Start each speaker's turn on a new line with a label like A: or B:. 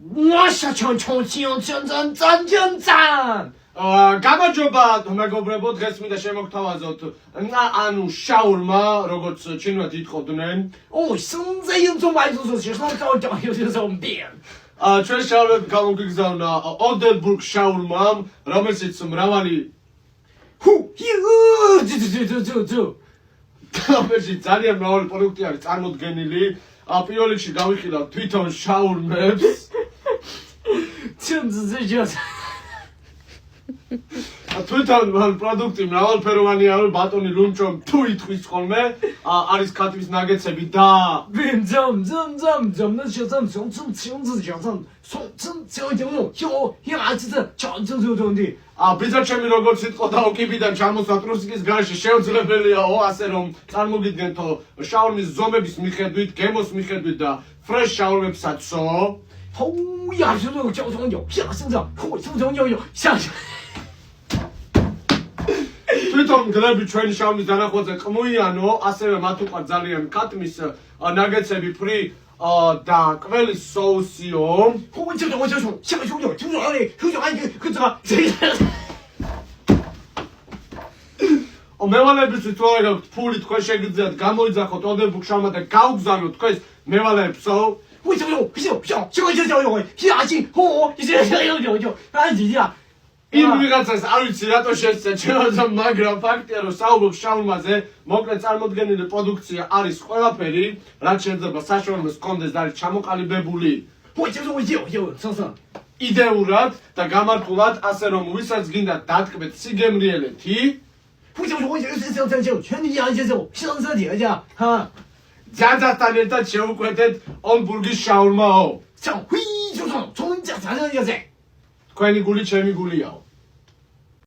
A: 我是穷，გამარჯობა
B: მეგობრებო, დღეს მინდა შემოგთავაზოთ ანუ შაურმა, როგორც ჩინურად იტყოდნენ. ჩვენ შაურმები გამოგიგზავნა ოდენბურგ შაურმამ, რომელშიც მრავალი რომელშიც ძალიან მრავალი პროდუქტი არის წარმოდგენილი. პირველ რიგში გავიხილავ თვითონ შაურმებს. თვითონ პროდუქტი მრავალფეროვანია, ბატონი ლუნჩომ თუ იტყვის ხოლმე, არის ქათმის ნაგეცები და ბიძა ჩემი როგორც იტყოდა ოკიბიდან ჩამოსვა ტრუსიკის გარშე შეუძლებელიაო, ასე რომ წარმოგიდგენთო შაურმის ზომების მიხედვით, გემოს მიხედვით და ფრეშ შაურმებსაცო. თვითონ გლები ჩვენი შაურმის დანახვაზე ყმუიანო, ასევე მათ უყვართ ძალიან ქათმის ნაგეცები ფრი და ყველის соусиო. მევალეებისთვის თუ არ გაქვთ ფული, თქვენ შეგიძლიათ გამოიძახოთ ოდენბურგ შაურმა და გაუგზავნოთ თქვენს მევალეებსო. იმ ვიღაცას არ ვიცი რატო შეეცდა ჩემო, მაგრამ ფაქტია რომ საუბრობ შაურმაზე, მოკლედ წარმოდგენილი პროდუქცია არის ყველაფერი, რაც შეიძლება საშაურმოს კონდეს და არის ჩამოყალიბებული იდეურად და გამართულად, ასე რომ ვისაც გინდა დატკბეთ სიგემრიელეთი, ძანძასთან ერთად შეუკვეთეთ ოდენბურგის შაურმაო. თქვენი გული ჩემი გულიაო.